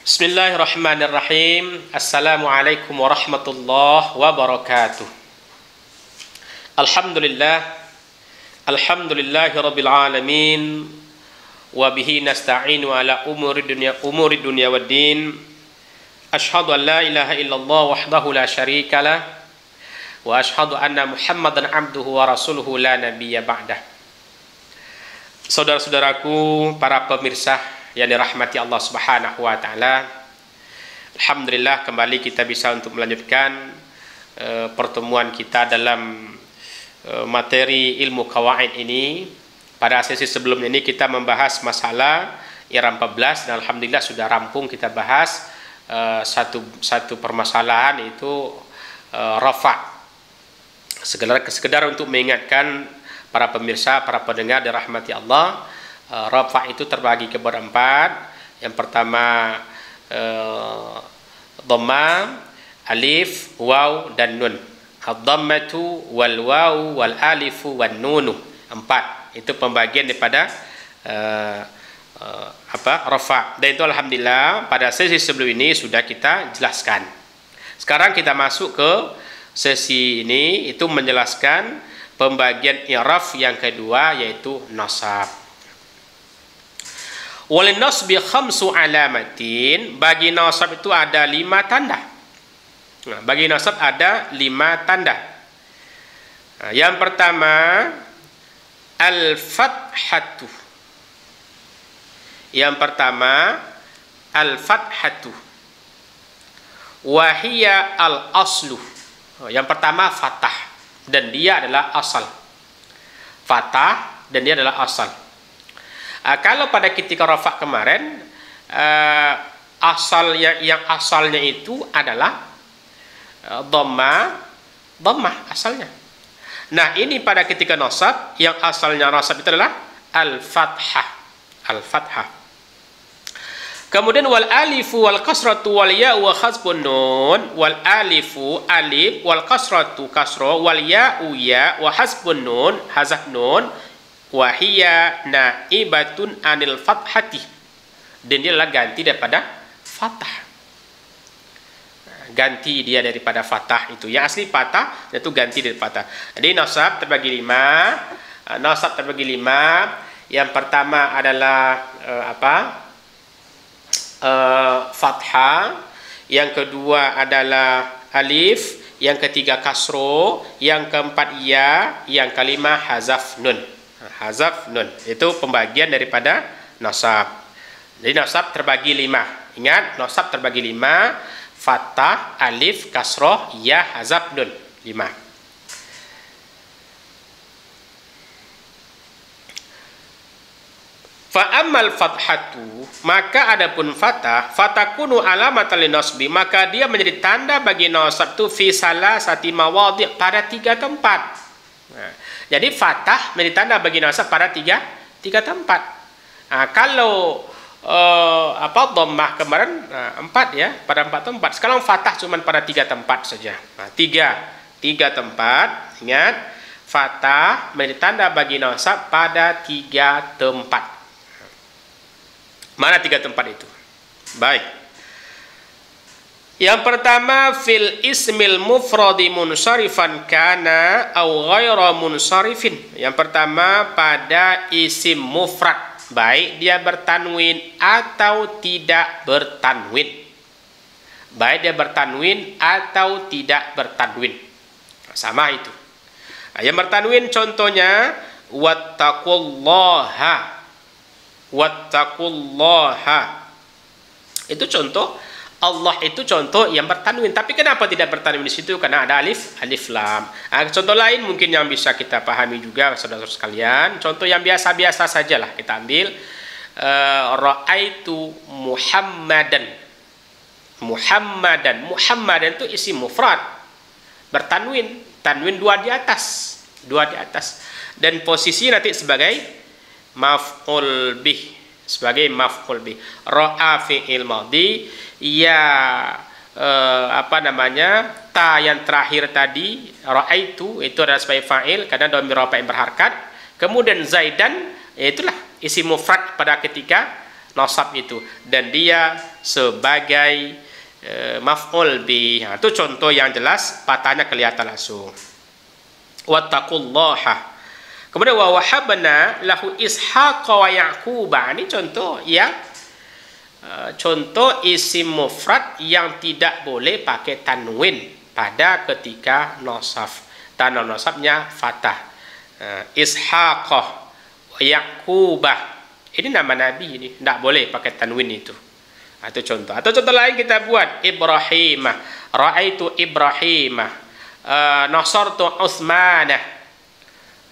Bismillahirrahmanirrahim. Assalamualaikum warahmatullahi wabarakatuh. Alhamdulillah. Alhamdulillahi rabbil alamin. Wa bihi nasta'inu ala umuri dunya waddin. Ashhadu an la ilaha illallah wahdahu la syarika lah. Wa ashhadu anna Muhammadan abduhu wa rasuluhu la nabiyya ba'dah. Saudara-saudaraku, para pemirsa yang dirahmati Allah Subhanahu wa taala. Alhamdulillah kembali kita bisa untuk melanjutkan pertemuan kita dalam materi ilmu qawaid ini. Pada sesi sebelumnya ini kita membahas masalah i'rab 14 dan alhamdulillah sudah rampung kita bahas satu permasalahan, itu rafa. Sekedar untuk mengingatkan para pemirsa, para pendengar dirahmati Allah, rafa itu terbagi kepada 4. Yang pertama dhamma, alif, waw dan nun. Ad-dhammatu wal waw wal alifu wan nunu. 4. Itu pembagian daripada rafa. Dan itu alhamdulillah pada sesi sebelum ini sudah kita jelaskan. Sekarang kita masuk ke sesi ini, itu menjelaskan pembagian i'rab yang kedua, yaitu nasab. Wal nasbi khamsu alamatin. Bagi nasab itu ada 5 tanda. Nah, bagi nasab ada 5 tanda. Nah, yang pertama al-fathatu. Yang pertama al-fathatu. Wahia al-aslu. Yang pertama fathah, dan dia adalah asal. Fathah dan dia adalah asal. Kalau pada ketika rafa kemarin, asal yang asalnya itu adalah dhammah asalnya. Nah, ini pada ketika nasab, yang asalnya nasab itu adalah al-fathah. Al-fathah. Kemudian wal alifu wal kasratu wal ya wa khasbun nun. Wal alifu alif, wal kasratu kasra, wal ya'u ya wa hasbun nun hazaf nun. Wahia naibatun anil fathati. Dan dia adalah ganti daripada fathah. Ganti dia daripada fathah itu. Yang asli fathah, itu ganti dari fathah. Jadi nasab terbagi 5. Nasab terbagi 5. Yang pertama adalah fathah. Yang kedua adalah alif. Yang ketiga kasro. Yang keempat ya. Yang kelima hazaf nun. Hazaf nun. Itu pembagian daripada nasab. Jadi nasab terbagi 5. Ingat, nasab terbagi 5. Fathah, alif, kasroh, ya, hazaf, nun. 5. Fa'ammal fathatu, maka adapun fathah, fatakunu alamatan linasbi, maka dia menjadi tanda bagi nasab itu fi salasati mawadhi', pada 3 tempat. Nah, jadi fathah menjadi tanda bagi nasab pada 3 tempat. Nah, kalau dhammah kemarin 4 ya, pada 4 tempat. Sekarang fathah cuma pada 3 tempat saja. Nah, 3 tempat. Ingat, fathah menjadi tanda bagi nasab pada 3 tempat. Mana 3 tempat itu? Baik. Yang pertama fil ismil mufradi munsharifan kana au ghaira munsharifin. Yang pertama pada isim mufrad, baik dia bertanwin atau tidak bertanwin. Baik dia bertanwin atau tidak bertanwin. Sama itu. Nah, yang bertanwin contohnya wattaqullaha. Wattaqullaha. Itu contoh. Allah itu contoh yang bertanwin. Tapi kenapa tidak bertanwin di situ? Karena ada alif lam. Nah, contoh lain mungkin yang bisa kita pahami juga, saudara-saudara sekalian. Contoh yang biasa-biasa sajalah kita ambil. Ra'aitu Muhammadan. Muhammadan itu isim mufrad. Bertanwin. Tanwin 2 di atas. 2 di atas. Dan posisi nanti sebagai maf'ul bih. Sebagai maf'ul bih. Ra'a fi'il madhi. Ya ta yang terakhir tadi ra'aitu itu adalah sebagai fa'il karena dhamir rafa yang berharkat. Kemudian zaidan, itulah isim mufrad pada ketika nasab itu, dan dia sebagai maf'ul bih. Itu contoh yang jelas, fathahnya kelihatan langsung. Wattaqullaha. Kemudian wa wahabna lahu Ishaq wa Yaquba. Ini contoh yang contoh isim mufrad yang tidak boleh pakai tanwin pada ketika nasab. Tanda nasabnya fathah. Ishaq wa Yaquba. Ini nama Nabi ini, tidak boleh pakai tanwin itu. Itu contoh. Atau contoh lain kita buat Ibrahimah. Ra'aitu Ibrahimah. Nasartu Utsmanah.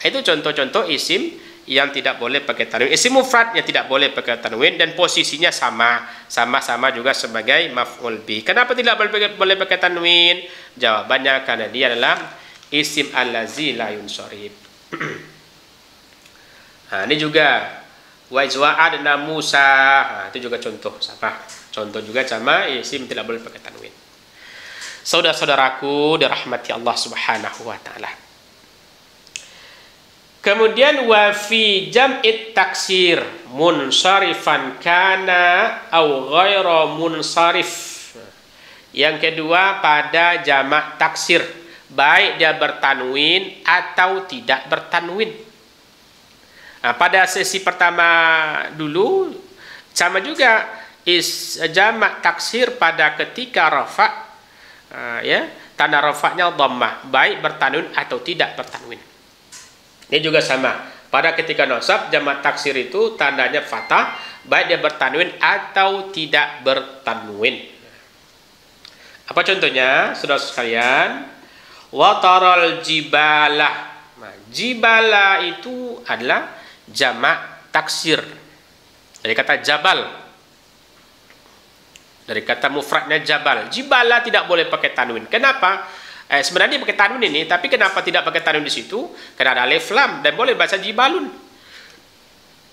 Itu contoh-contoh isim yang tidak boleh pakai tanwin. Isim mufrad yang tidak boleh pakai tanwin dan posisinya sama juga sebagai maf'ul bih. Kenapa tidak boleh pakai tanwin? Jawabannya karena dia adalah isim allazi la yunsharif. Nah, ini juga wa izwa'adna Musa. Nah, itu juga contoh sama. Contoh juga sama isim tidak boleh pakai tanwin. Saudara-saudaraku dirahmati Allah Subhanahu wa taala. Kemudian wa fi jam'it taksir munsharifan kana au ghairu munsharif. Yang kedua pada jamak taksir, baik dia bertanwin atau tidak bertanwin. Nah, pada sesi pertama dulu sama juga jamak taksir pada ketika rafa, ya, tanda rafa'nya dhammah, baik bertanwin atau tidak bertanwin. Ini juga sama. Pada ketika nasab, jamak taksir itu tandanya fathah, baik dia bertanwin atau tidak bertanwin. Apa contohnya, saudara sekalian? Wataral jibala. Nah, jibala itu adalah jamak taksir. Dari kata jabal. Dari kata mufradnya jabal. Jibala tidak boleh pakai tanwin. Kenapa? Sebenarnya pakai tanwin ini, tapi kenapa tidak pakai tanwin di situ? Karena ada alif lam dan boleh baca jibalun.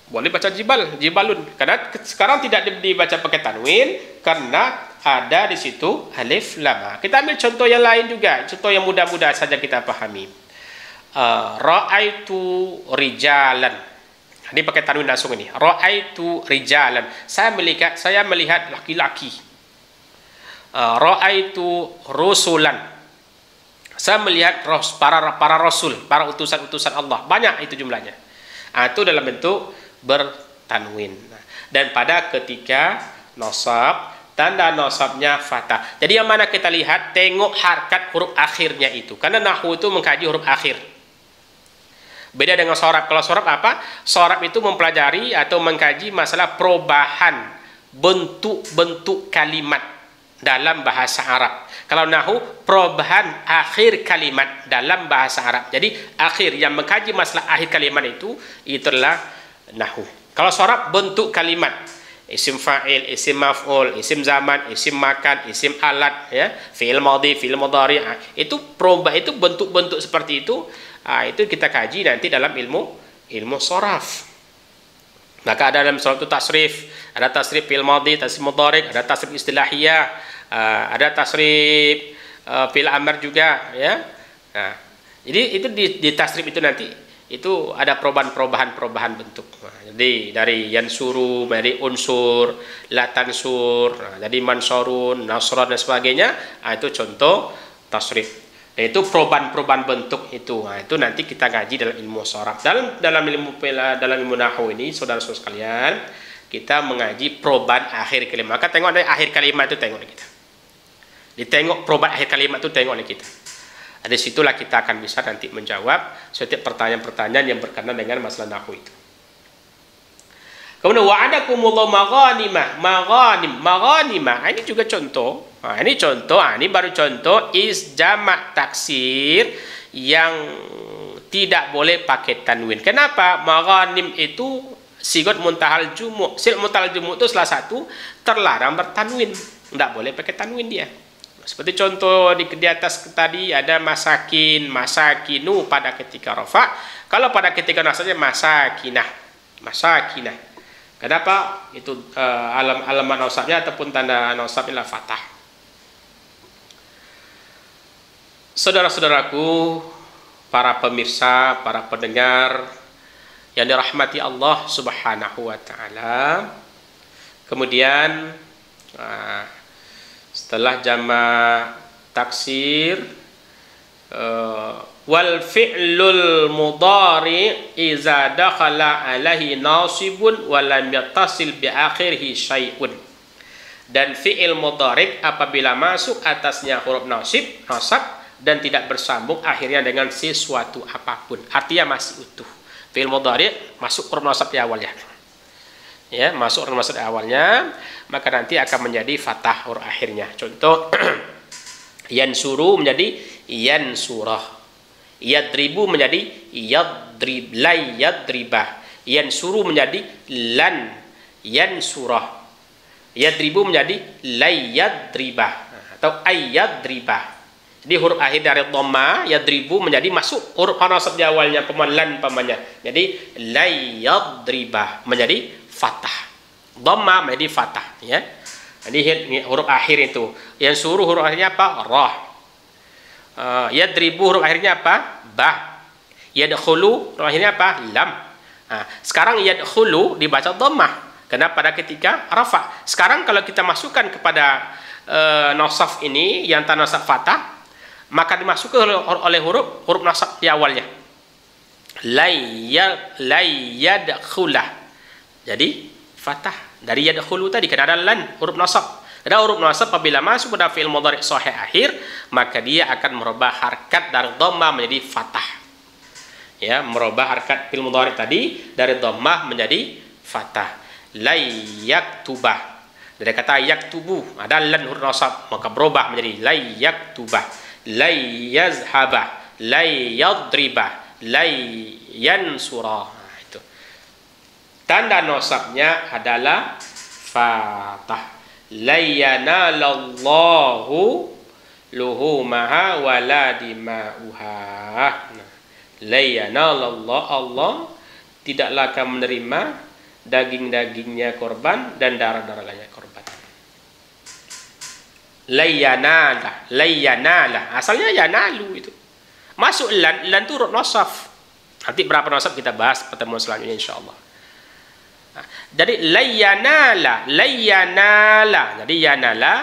Boleh baca jibalun. Karena sekarang tidak dibaca pakai tanwin karena ada di situ alif lam. Kita ambil contoh yang lain juga, contoh yang mudah-mudah saja kita pahami. Ra'aitu rijalan. Ini pakai tanwin langsung ini. Ra'aitu rijalan. Saya melihat laki-laki. Ra'aitu rusulan. Saya melihat para rasul, para utusan-utusan Allah. Banyak itu jumlahnya. Itu dalam bentuk bertanwin. Dan pada ketika nasab, tanda nasabnya fathah. Jadi yang mana kita lihat, tengok harkat huruf akhirnya itu. Karena nahwu itu mengkaji huruf akhir. Beda dengan sorab. Kalau sorab apa? Sorab itu mempelajari atau mengkaji masalah perubahan bentuk-bentuk kalimat dalam bahasa Arab. Kalau nahu, perubahan akhir kalimat dalam bahasa Arab. Jadi akhir yang mengkaji masalah akhir kalimat itu adalah nahu. Kalau sorab, bentuk kalimat, isim fa'il, isim maf'ul, isim zaman, isim makan, isim alat, ya, fi'il madhi, fi'il mudhari, itu perubah, itu bentuk-bentuk seperti itu. Itu kita kaji nanti dalam ilmu soraf. Maka ada dalam soraf itu tasrif, ada tasrif fi'il madhi, tasrif mudhari, ada tasrif istilahiyah. Ada tasrif fil amr juga, ya. Nah, jadi itu di tasrif itu nanti itu ada perubahan bentuk. Nah, jadi dari yansuru, dari unsur, latansur, jadi mansurun, nasron dan sebagainya. Itu contoh tasrif. Nah, itu perubahan bentuk itu. Nah, itu nanti kita kaji dalam ilmu sharaf. Dalam ilmu nahwu ini, saudara-saudara sekalian, kita mengaji perubahan akhir kalimat. Maka tengok dari akhir kalimat itu, tengok kita. Ditengok perubahan akhir kalimat itu, tengok oleh kita. Dari situlah kita akan bisa nanti menjawab setiap pertanyaan-pertanyaan yang berkenaan dengan masalah nahwu itu. Kemudian wa'adakumullahu maghanimah. Ini juga contoh. Ini baru contoh jamak taksir yang tidak boleh pakai tanwin. Kenapa? Maghanim itu sigot muntahal jumu'. Sigot muntahal jumu' itu salah satu terlarang bertanwin. Tidak boleh pakai tanwin dia. Seperti contoh di atas tadi ada masakin, masakinu pada ketika rafa. Kalau pada ketika nasabnya masakinah. Kenapa? Itu alamat nasabnya ataupun tanda nasabnya fathah. Saudara-saudaraku, para pemirsa, para pendengar yang dirahmati Allah Subhanahu wa taala. Kemudian setelah jamak taksir, wal fi'lul mudhari iza dakhala alaihi nasibun wa lam yattasil bi akhirih syai'un. Dan fi'il mudhari apabila masuk atasnya huruf nasab dan tidak bersambung akhirnya dengan sesuatu apapun, artinya masih utuh. Fi'il mudhari masuk huruf nasab di awalnya, ya, masuk huruf nasab di awalnya, maka nanti akan menjadi fathah huruf akhirnya. Contoh yansuru menjadi yansurah, yadribu menjadi yadrib, la yadribah, yansuru menjadi lan yansurah, yadribu menjadi la yadribah atau ayyadribah. Jadi huruf akhir dari dhamma yadribu menjadi masuk huruf nasab di awalnya pemalan pamannya. Jadi la yadribah menjadi fathah. Dhamma menjadi fathah, ya. Jadi huruf akhir itu. Yang suruh huruf akhirnya apa? Ra. Yadribu huruf akhirnya apa? Ba. Yadkhulu huruf akhirnya apa? Lam. Sekarang yadkhulu dibaca dhammah karena pada ketika rafa. Sekarang kalau kita masukkan kepada nasab ini yang tanpa nasab fathah, maka dimasukkan oleh huruf nasab di awalnya. La yadkhulah. Jadi fathah dari yadkhulu tadi karena ada lan huruf nasab. Ada huruf nasab apabila masuk pada fi'il mudhari' shahih akhir, maka dia akan merubah harkat dari dhammah menjadi fathah. Ya, merubah harkat fi'il mudhari' tadi dari dhammah menjadi fathah. La yaktubah. Dari kata yaktubu ada lan huruf nasab, maka berubah menjadi la yaktubah, la yazhabah, la yadribah, la yansurah. Itu. Tanda nasabnya adalah fathah. La yanalallahu luhumaha wala dima'uha. La yanalallah, Allah tidaklah akan menerima daging-dagingnya korban dan darah-darahnya korban. Layyanala, layyanala. Asalnya yanalu itu. Masuk lan itu huruf nasab. Nanti berapa nasab kita bahas pertemuan selanjutnya insyaallah. Jadi layyanala, layyanala. Jadi yanala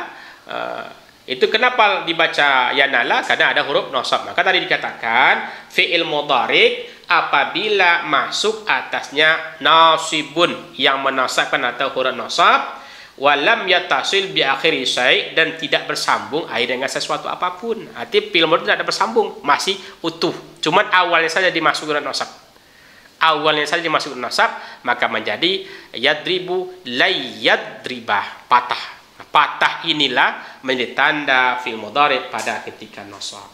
itu kenapa dibaca yanala? Karena ada huruf nasab. Maka tadi dikatakan fi'il mudhari' apabila masuk atasnya nasibun yang menasabkan atau huruf nasab, walam yattasil bi akhiri syai' dan tidak bersambung akhir dengan sesuatu apapun. Arti fi'il mudhari' tidak ada bersambung, masih utuh. Cuman awalnya saja dimasukkan huruf nasab. Awalnya saja dimasukkan nasab, maka menjadi yadribu layyadribah, patah. Patah inilah menjadi tanda fi'il mudhari' pada ketika nasab.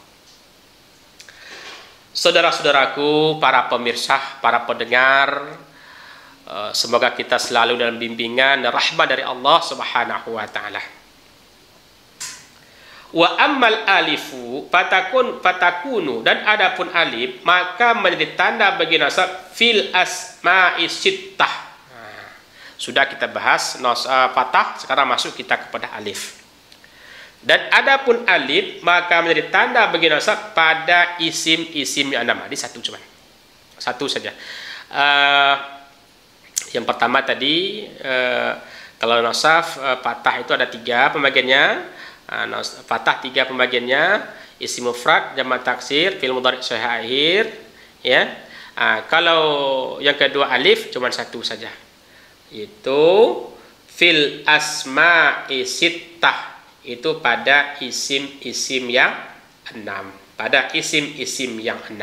Saudara-saudaraku, para pemirsa, para pendengar, semoga kita selalu dalam bimbingan dan rahmat dari Allah Subhanahu wa taala. Wa ammal alifu fatakunu, dan adapun alif maka menjadi tanda bagi nasab fil asma'i sittah. Sudah kita bahas fathah, sekarang masuk kita kepada alif. Dan adapun alif maka menjadi tanda bagi nasab pada isim-isim yang enam. Jadi satu saja. Yang pertama tadi kalau nasab fathah itu ada 3 pembagiannya. Fathah 3 pembagiannya, isim mufrad, jamak taksir, fi'il mudhari' shahih akhir, ya. Kalau yang kedua alif cuma 1 saja, itu fil asma'i sittah, itu pada isim-isim yang 6, pada isim-isim yang 6.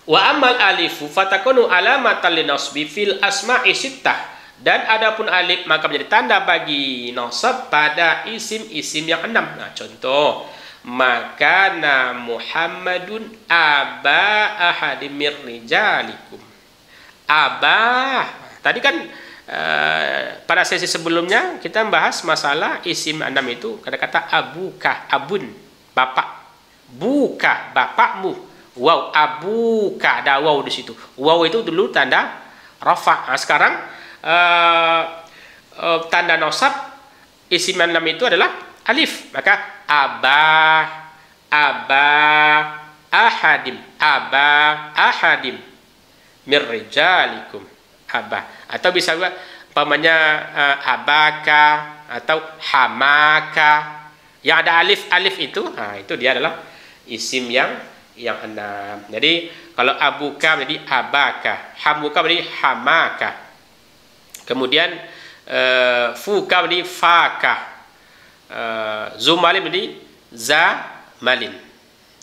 Wa amal alifu fatakunu alamatan linasbi fil asma'i sittah, dan adapun alif maka menjadi tanda bagi nasab pada isim-isim yang 6. Nah, contoh makana Muhammadun aba ahadim mir rijalikum. Abah. Tadi kan pada sesi sebelumnya kita membahas masalah isim 6 itu kata-kata abuka, abun, bapak. Buka, bapakmu. Waw, abuka, ada waw di situ. Waw itu dulu tanda rafa. Nah, sekarang tanda nasab isim 6 itu adalah alif, maka abah, ahadim, abah ahadim mir rijalikum, Abah. Atau bisa juga umpamanya abaka atau hamaka. Yang ada alif itu, itu dia adalah isim yang enam. Jadi kalau abuka menjadi abaka, hamuka menjadi hamaka. Kemudian fuka menjadi faka, zumalin menjadi zamalin.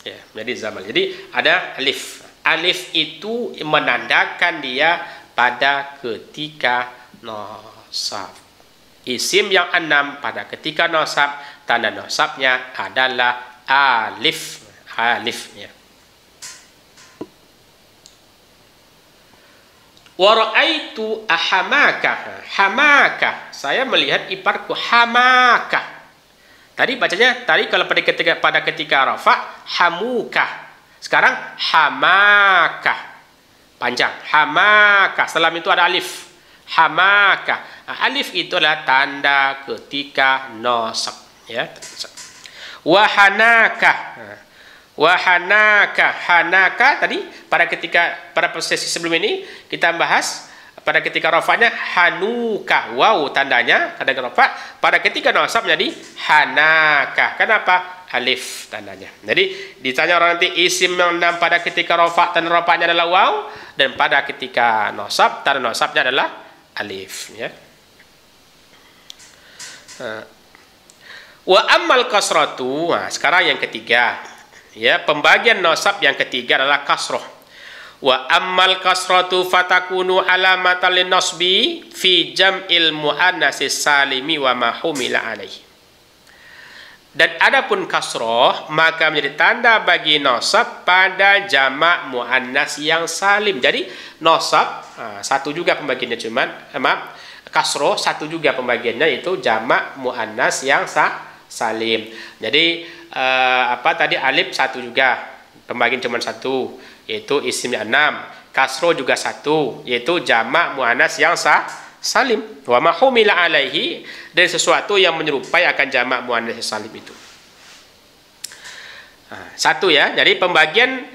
Ya, menjadi zamalin. Jadi ada alif. Alif itu menandakan dia pada ketika nasab. Isim yang enam pada ketika nasab, tanda nasabnya adalah alif. Alifnya. Wa ra'aitu ahamaka. Hamaka. Saya melihat iparku hamaka. Tadi bacanya kalau pada ketika rafa hamuka. Sekarang hamaka. Panjang. Hamaka. Setelah itu ada alif. Hamaka. Alif itu adalah tanda ketika nasab. Ya. Wahanaka. Wahanaka. Hanaka tadi pada sesi sebelum ini kita bahas pada ketika rafanya hanuka. Wow tandanya kadang rafa. Pada ketika nasab jadi hanaka. Kenapa? Alif tandanya. Jadi ditanya orang nanti isim yang enam pada ketika rafa tanda rafanya adalah wow, dan pada ketika nasab tanda nasabnya adalah alif. Ya. Wa ammal kasratu. Sekarang yang ketiga. Ya, pembagian nasab yang ketiga adalah kasroh. Wa ammal kasratu fatakunu alamatan lin nasbi fi jam'il muannatsis salimi wa ma humila alaihi. Dan adapun kasroh maka menjadi tanda bagi nasab pada jamak muannas yang salim. Jadi nasab satu juga pembagiannya, cuman kasroh satu juga pembagiannya, itu jamak muannas yang salim. Jadi tadi alif satu juga pembagian cuma satu, yaitu isimnya 6. Kasroh juga satu, yaitu jamak muannas yang salim. Wa ma humila alaihi, dan sesuatu yang menyerupai akan jamak muannas salim itu. Satu ya. Jadi pembagian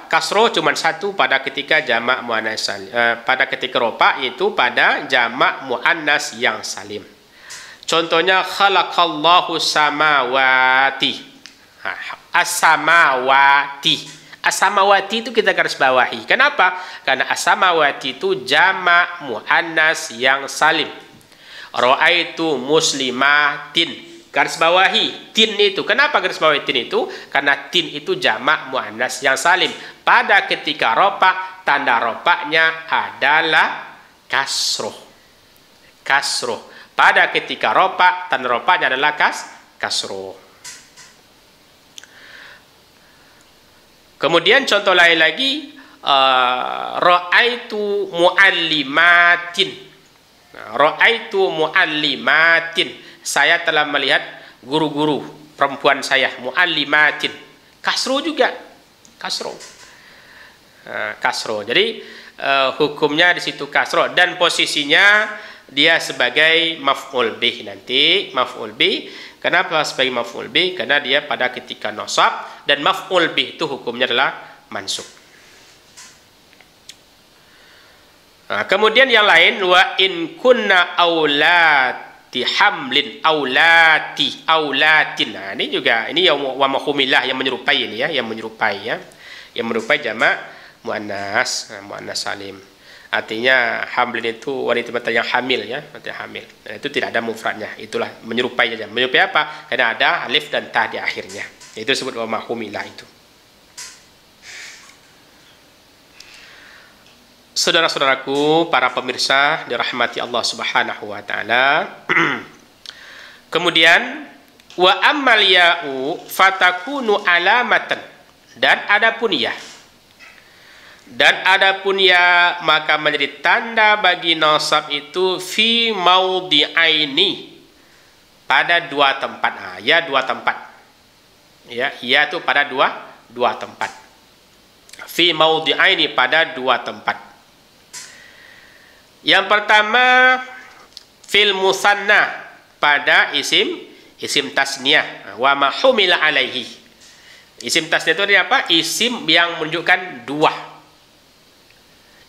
kasroh cuma satu pada ketika jamak muannas salim. Pada ketika rofa yaitu pada jamak muannas yang salim. Contohnya khalaqallahu samawati. As-samawati. As-samawati itu kita garis bawahi. Kenapa? Karena as-samawati itu jamak muannas yang salim. Ra'aitu muslimatin. Garis bawahi tin itu. Kenapa garis bawahi tin itu? Karena tin itu jamak muannas yang salim. Pada ketika rofa, tanda rofanya adalah kasroh. Kasroh. Pada ketika rofa, tanda rofanya adalah kasroh. Kemudian contoh lain lagi, ra'aitu muallimatin. Ra'aitu muallimatin. Saya telah melihat guru-guru perempuan saya, muallimatin. Kasroh juga. Kasroh. Kasroh. Jadi hukumnya di situ kasroh, dan posisinya dia sebagai maf'ul bih nanti. Maf'ul bih. Kenapa sebagai maf'ul bih? Karena dia pada ketika nasab, dan maf'ul bih itu hukumnya adalah mansub. Kemudian yang lain, wa in kunna aulati hamlin aulatin. Ini juga ini yang wa mahumillah, yang menyerupai ini ya, yang menyerupai ya. Yang menyerupai jamak muannas salim. Artinya hamlin itu wanita yang hamil ya, wanita hamil. Dan itu tidak ada mufradnya. Itulah menyerupai saja. Menyerupai apa? Karena ada alif dan ta di akhirnya. Itu disebut wa mahumillah itu. Saudara-saudaraku, para pemirsa dirahmati Allah Subhanahu wa taala. Kemudian wa ammal ya'u fatakunu alamatan, dan adapun ya. Dan adapun ya maka menjadi tanda bagi nasab itu fi maudhi'aini, pada dua tempat. Ya dua tempat. Ya itu pada dua tempat. Fi maudhi'aini, pada dua tempat. Yang pertama fil musanna, pada isim tasniyah, wa ma humila alaihi. Isim tasniyah itu apa? Isim yang menunjukkan dua.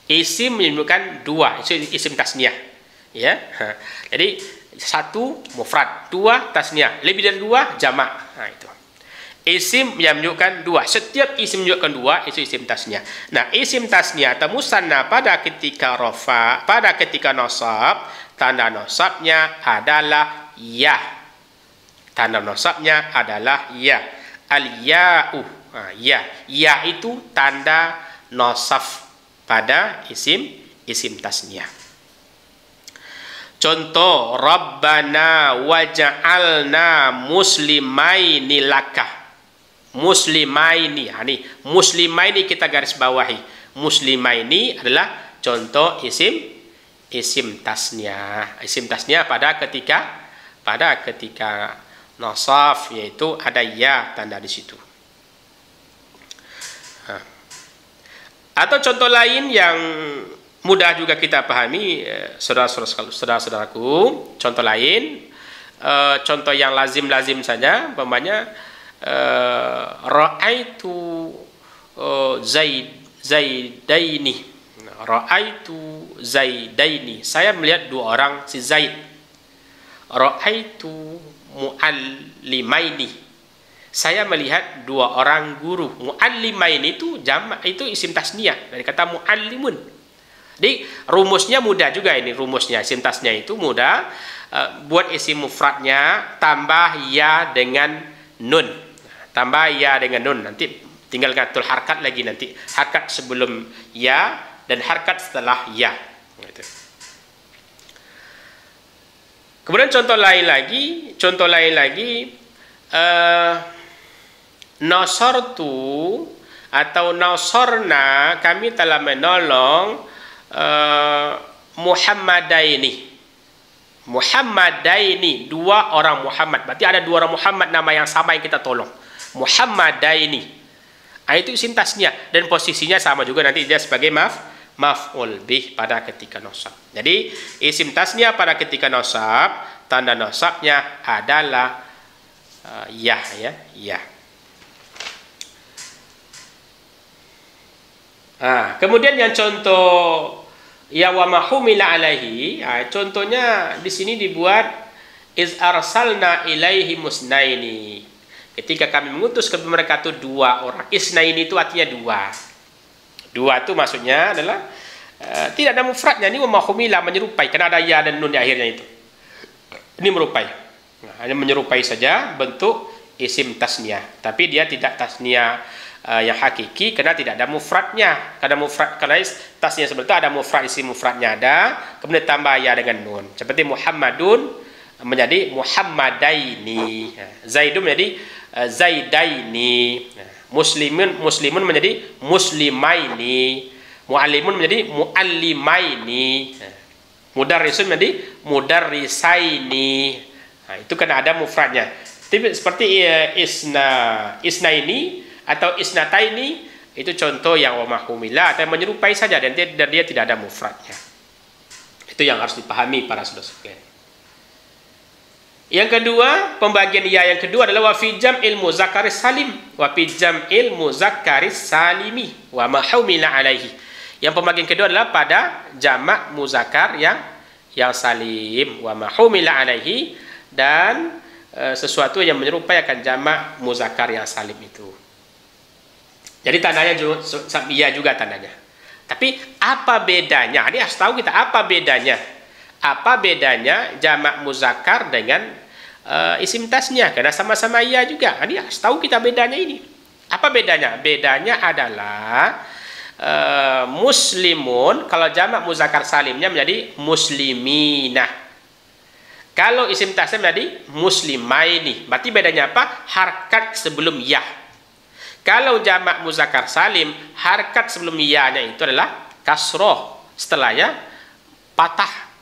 Isim menunjukkan dua, itu isim tasniah. Ya. Jadi satu mufrad, dua tasniah, lebih dari dua jamak. Itu. Isim yang menunjukkan dua. Setiap isim menunjukkan dua, itu isim tasniah. Nah, isim tasniah atau musanna pada ketika rafa, pada ketika nasab, tanda nasabnya adalah ya. Tanda nasabnya adalah ya. Al-ya'u. Ya. Ya itu tanda nasab pada isim tasniah. Contoh, Rabbana waja'alna muslimaini laka. Muslimaini. Ini muslimaini kita garis bawahi. Muslimaini adalah contoh isim tasniah. Isim tasniah pada ketika nasab, yaitu ada ya tanda di situ. Atau contoh lain yang mudah juga kita pahami, saudara-saudaraku, contoh lain, contoh yang lazim saja, umpamanya ra'aitu zaidaini. Ra'aitu zaidaini. Saya melihat dua orang si Zaid. Ra'aitu muallimaini. Saya melihat dua orang guru. Muallimaini itu jamak, itu isim tasniah dari kata muallimun. Jadi rumusnya mudah juga ini, rumusnya isim tasniah itu mudah. Buat isim mufradnya tambah ya dengan nun. Tambah ya dengan nun. Nanti tinggal ngatur harkat lagi nanti. Harkat sebelum ya dan harkat setelah ya. Gitu. Kemudian contoh lain lagi, nasartu atau nasarna, kami telah menolong Muhammadaini, dua orang Muhammad. Berarti ada dua orang Muhammad nama yang sama yang kita tolong. Muhammadaini. Itu isim tasniah dan posisinya sama juga nanti dia sebagai maf'ul bih pada ketika nasab. Jadi isim tasniah pada ketika nasab, tanda nasabnya adalah ya. Kemudian yang contoh ya wa mahumila alaihi, contohnya di sini dibuat iz arsalna ilaihi musnaini. Ketika kami mengutus ke mereka itu dua orang. Isnaini itu artinya dua. Dua itu maksudnya adalah tidak ada mufradnya. Ini wa mahumila, menyerupai karena ada ya dan nun di akhirnya itu. Ini merupai. Hanya menyerupai saja bentuk isim tasniah, tapi dia tidak tasniah yang hakiki karena tidak ada mufradnya. Karena tasniah seperti itu ada mufrad, isim mufradnya ada, kemudian tambah ya dengan nun. Seperti Muhammadun menjadi Muhammadaini, Zaidun menjadi Zaidaini, muslimun menjadi muslimaini, muallimun menjadi muallimaini, mudarrisun menjadi mudarrisaini. Itu karena ada mufradnya. Seperti isnaini atau isnataini, itu contoh yang wa mahumila atau menyerupai saja dan dia tidak ada mufradnya. Itu yang harus dipahami para saudara sekalian. Yang kedua, pembagian ya yang kedua adalah wa fi jam'il muzakkaris salim, wa fi jam'il muzakkaris salimi wa mahumila alaihi. Yang pembagian kedua adalah pada jamak muzakkar yang salim, wa mahumila alaihi, dan sesuatu yang menyerupai akan jamak muzakkar yang salim itu. Jadi tandanya iya juga tandanya. Tapi apa bedanya? Ini harus tahu kita apa bedanya. Apa bedanya jamak muzakkar dengan isim tasniah? Karena sama-sama iya juga. Ini harus tahu kita bedanya ini. Apa bedanya? Bedanya adalah muslimun, kalau jamak muzakkar salimnya menjadi musliminah. Kalau isim tasniah menjadi muslimaini. Berarti bedanya apa? Harkat sebelum ya. Kalau jamak muzakkar salim, harkat sebelum ya-nya itu adalah kasroh, setelahnya patah.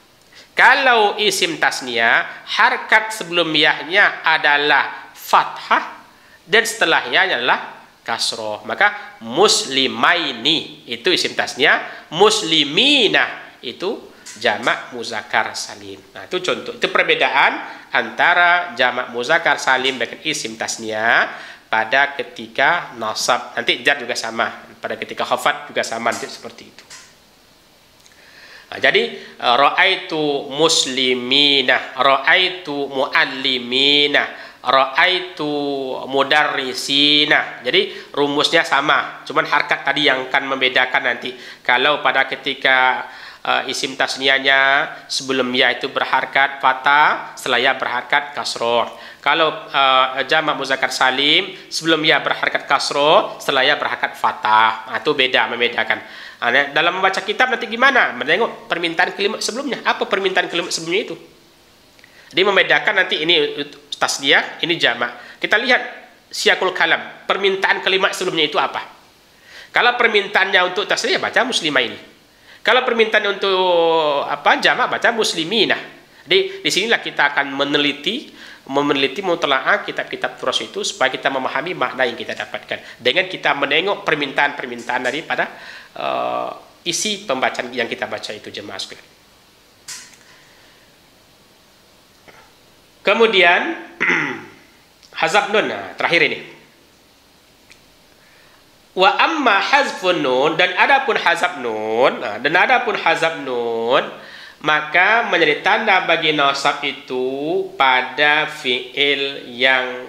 Kalau isim tasniah, harkat sebelum ya-nya adalah fathah dan setelah ya-nya adalah kasroh. Maka muslimaini itu isim tasniah, muslimina itu jamak muzakkar salim. Nah, itu contoh, itu perbedaan antara jamak muzakkar salim dengan isim tasniah pada ketika nasab. Nanti jar juga sama, pada ketika khafat juga sama, nanti seperti itu. Jadi ra'aitu muslimina, ra'aitu muallimina, ra'aitu mudarrisina. Jadi rumusnya sama, cuman harkat tadi yang akan membedakan nanti. Kalau pada ketika isim tasniyahnya sebelum ya itu berharkat fathah, setelah ya berharkat kasroh. Kalau jamak muzakkar salim sebelum ya berharkat kasroh, setelah ya berharkat fathah. Itu beda, membedakan. Dalam membaca kitab nanti gimana? Menengok permintaan kalimat sebelumnya. Apa permintaan kalimat sebelumnya itu? Dia membedakan nanti ini tasniyah, ini jamak. Kita lihat siyakul kalam. Permintaan kalimat sebelumnya itu apa? Kalau permintaannya untuk tasniyah, baca muslimah ini. Kalau permintaan untuk jamak, baca musliminah. Jadi di sinilah kita akan meneliti mutalaah kitab-kitab turas itu supaya kita memahami makna yang kita dapatkan dengan kita menengok permintaan-permintaan daripada isi pembacaan yang kita baca itu, jemaah sekalian. Kemudian hazaf nun, terakhir ini. Wa amma hazfun nun, dan adapun hazaf nun, maka menjadi tanda bagi nasab itu pada fi'il yang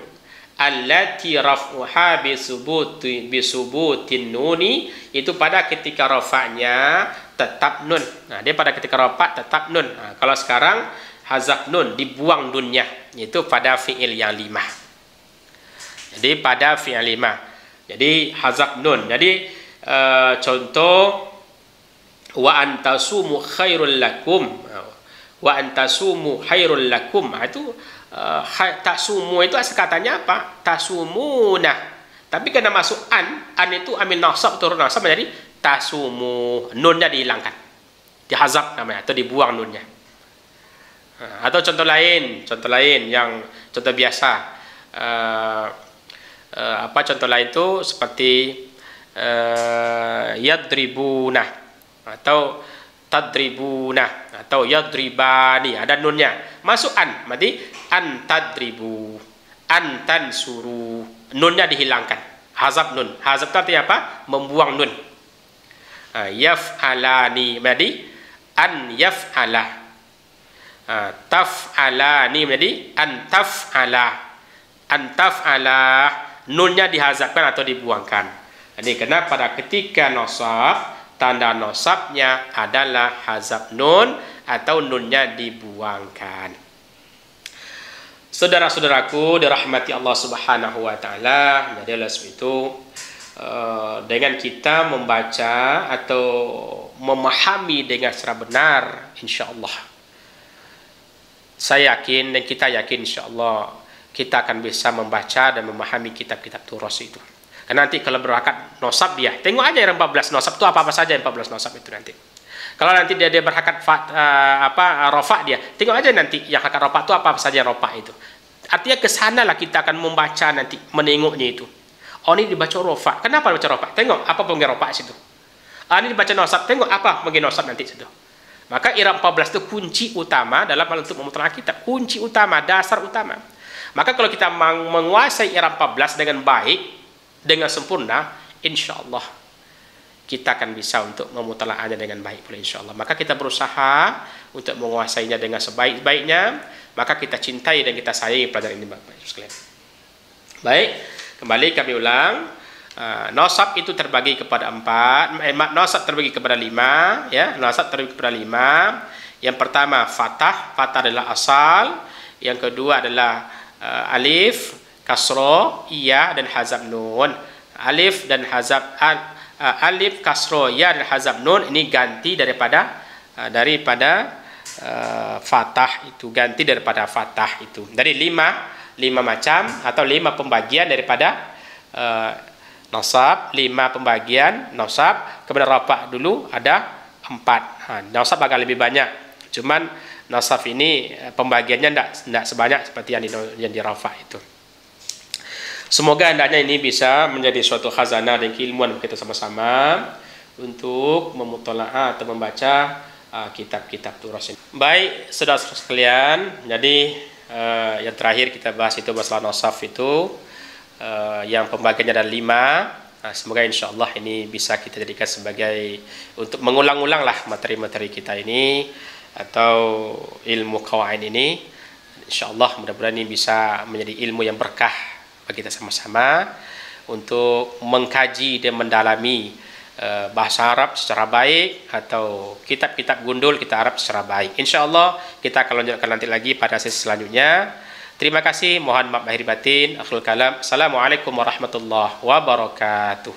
allati raf'uha bisubutin nuni, itu pada ketika rafa'nya tetap nun. Dia pada ketika rafa' tetap nun. Kalau sekarang hazaf nun, dibuang nunnya, itu pada fi'il yang 5. Jadi pada fi'il 5. Jadi hazaf nun. Jadi contoh wa antasumu khairul lakum, wa antasumu khairul lakum, itu tasumu itu asal katanya apa? Tasumuna. Tapi kena masuk an itu ambil nasab, turun nasab menjadi tasumu, nunnya dihilangkan, dihazab namanya, atau dibuang nunnya. Atau contoh lain yang contoh biasa, contoh lain itu seperti yadribuna atau tadribuna atau yadribani, ada nunnya, masuk an, berarti an tadribu, an tansuru, nunnya dihilangkan, hazab nun. Hazab itu artinya apa? Membuang nun. Yaf'alani, berarti an yaf'ala. Taf'alani, berarti an taf'ala. An taf'ala, nunnya dihazabkan atau dibuangkan. Jadi karena pada ketika nasab, tanda nasabnya adalah hazaf nun atau nunnya dibuangkan. Saudara-saudaraku dirahmati Allah Subhanahu wa taala, jadi oleh sebab itu dengan kita membaca atau memahami dengan secara benar, insyaallah saya yakin dan kita yakin insyaallah kita akan bisa membaca dan memahami kitab-kitab turas itu. Karena nanti kalau berhakat nasab dia, tengok aja yang 14 nasab itu apa saja yang 14 nasab itu nanti. Kalau nanti dia berhakat rafa dia, tengok aja nanti yang hakat rafa itu apa saja rafa itu. Artinya ke sanalah kita akan membaca nanti, menengoknya itu. Oh, ini dibaca rafa. Kenapa dibaca rafa? Tengok apa pengen rafa situ. Ini dibaca nasab, tengok apa pengen nasab nanti situ. Maka i'rab 14 itu kunci utama dalam hal untuk memutarakan kitab, kunci utama, dasar utama. Maka kalau kita menguasai i'rab 14 dengan baik, dengan sempurna, insyaallah kita akan bisa untuk memutalaahnya dengan baik pula insyaallah. Maka kita berusaha untuk menguasainya dengan sebaik-baiknya, maka kita cintai dan kita sayangi pelajaran ini Bapak-Ibu sekalian. Baik, kembali kami ulang. Nasab itu terbagi kepada 4. Nasab terbagi kepada 5, ya. Nasab terbagi kepada 5. Yang pertama fathah, fathah adalah asal. Yang kedua adalah alif, kasro, iya dan hazab nun. Alif dan hazab alif, kasro, ya dan hazab nun ini ganti daripada fathah itu, ganti daripada fathah itu. Dari 5 macam atau 5 pembagian daripada nasab, 5 pembagian nasab. Kemudian rafa dulu ada 4. Nasab agak lebih banyak. Cuman nasab ini pembagiannya tidak sebanyak seperti yang di rafa itu. Semoga hendaknya ini bisa menjadi suatu khazanah dan keilmuan kita sama-sama untuk memutalaah atau membaca kitab-kitab turas ini. Baik, saudara-saudara sekalian, jadi yang terakhir kita bahas itu masalah nasab itu yang pembagiannya ada 5. Semoga insya-Allah ini bisa kita jadikan sebagai untuk mengulang-ulang lah materi-materi kita ini atau ilmu qawaid ini. Insya-Allah mudah-mudahan ini bisa menjadi ilmu yang berkah bagi kita sama-sama untuk mengkaji dan mendalami bahasa Arab secara baik atau kitab-kitab gundul kita Arab secara baik. Insya-Allah kita akan lanjutkan nanti lagi pada sesi selanjutnya. Terima kasih, mohon maaf lahir batin. Akhirul kalam. Assalamualaikum warahmatullahi wabarakatuh.